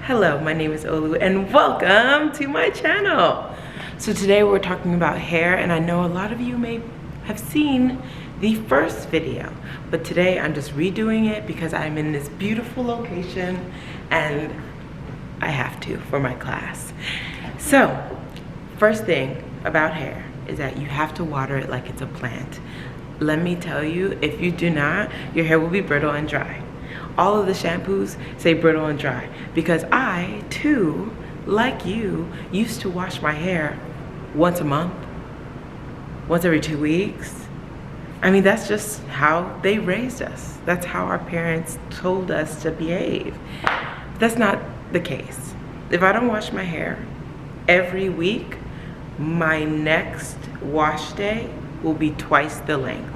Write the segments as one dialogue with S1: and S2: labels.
S1: Hello, my name is Olu and welcome to my channel. So today we're talking about hair, and I know a lot of you may have seen the first video, but today I'm just redoing it because I'm in this beautiful location and I have to for my class. So first thing about hair is that you have to water it like it's a plant. Let me tell you, if you do not, your hair will be brittle and dry. All of the shampoos say brittle and dry because I too, like you, used to wash my hair once a month, once every 2 weeks. I mean, that's just how they raised us. That's how our parents told us to behave. That's not the case. If I don't wash my hair every week, my next wash day will be twice the length.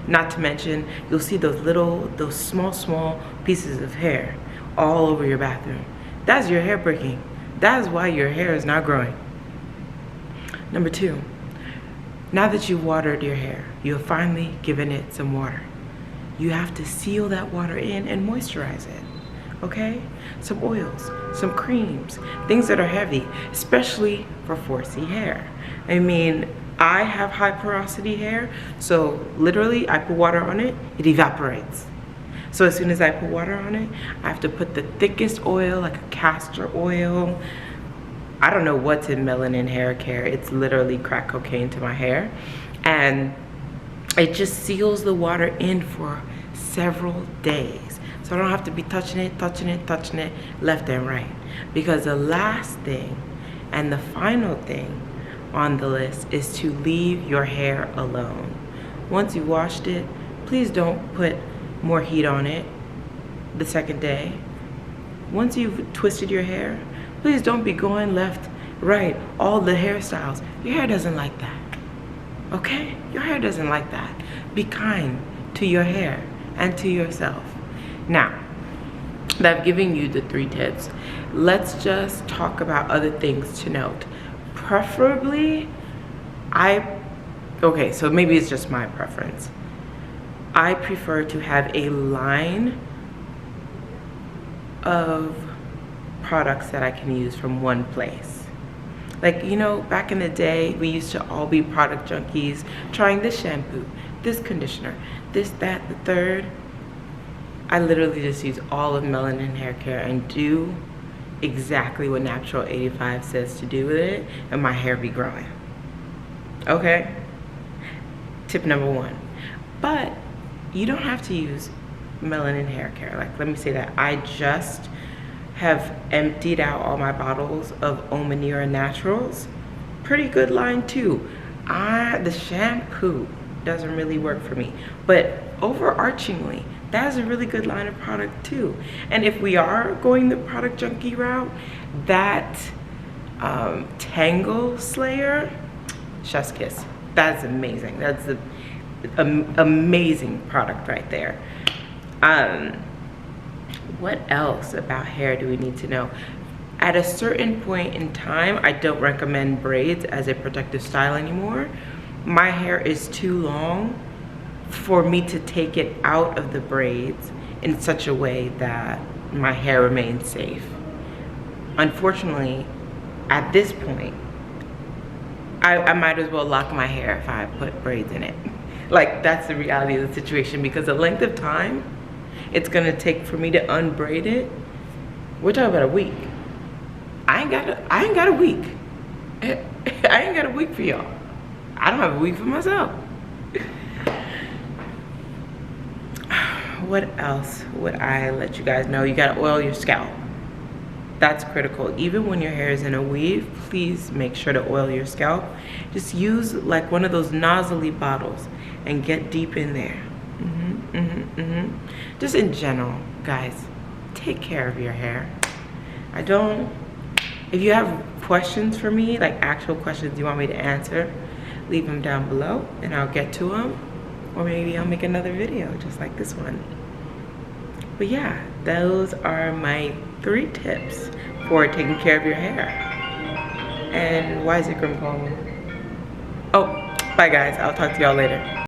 S1: Not to mention, you'll see those small pieces of hair all over your bathroom. That's your hair breaking. That is why your hair is not growing. Number two, now that you've watered your hair, you have finally given it some water. You have to seal that water in and moisturize it, okay? Some oils, some creams, things that are heavy, especially for 4C hair. I mean, I have high porosity hair, so literally I put water on it, it evaporates. So as soon as I put water on it, I have to put the thickest oil, like a castor oil. I don't know what's in Melanin Hair Care. It's literally crack cocaine to my hair. And it just seals the water in for several days. So I don't have to be touching it left and right. Because the last thing and the final thing on the list is to leave your hair alone. Once you washed it, please don't put more heat on it the second day. Once you've twisted your hair, please don't be going left, right, all the hairstyles. Your hair doesn't like that, okay? Your hair doesn't like that. Be kind to your hair and to yourself. Now, that I've given you the 3 tips, let's just talk about other things to note. Preferably, okay, so maybe it's just my preference. I prefer to have a line of products that I can use from one place. Like, you know, back in the day, we used to all be product junkies, trying this shampoo, this conditioner, this, that, the third. I literally just use all of Melanin Hair Care and do exactly what Natural 85 says to do with it, and my hair be growing. Okay? Tip number 1. But you don't have to use Melanin Hair Care. Like, let me say that I just have emptied out all my bottles of Omanira Naturals. Pretty good line too. The shampoo doesn't really work for me, but overarchingly, that's a really good line of product too. And if we are going the product junkie route, that Tangle Slayer, chef's kiss. That's amazing. That's an amazing product right there. What else about hair do we need to know? At a certain point in time, I don't recommend braids as a protective style anymore. My hair is too long for me to take it out of the braids in such a way that my hair remains safe. Unfortunately, at this point, I might as well lock my hair if I put braids in it. Like, that's the reality of the situation, because the length of time it's gonna take for me to unbraid it, we're talking about a week. I ain't got a week. I ain't got a week for y'all. I don't have a week for myself. What else would I let you guys know? You gotta oil your scalp. That's critical. Even when your hair is in a weave, please make sure to oil your scalp. Just use like one of those nozzly bottles and get deep in there. Just in general, guys, take care of your hair. If you have questions for me, like actual questions you want me to answer, leave them down below and I'll get to them. Or maybe I'll make another video just like this one. But yeah, those are my 3 tips for taking care of your hair. And why is it calling? Oh, bye guys, I'll talk to y'all later.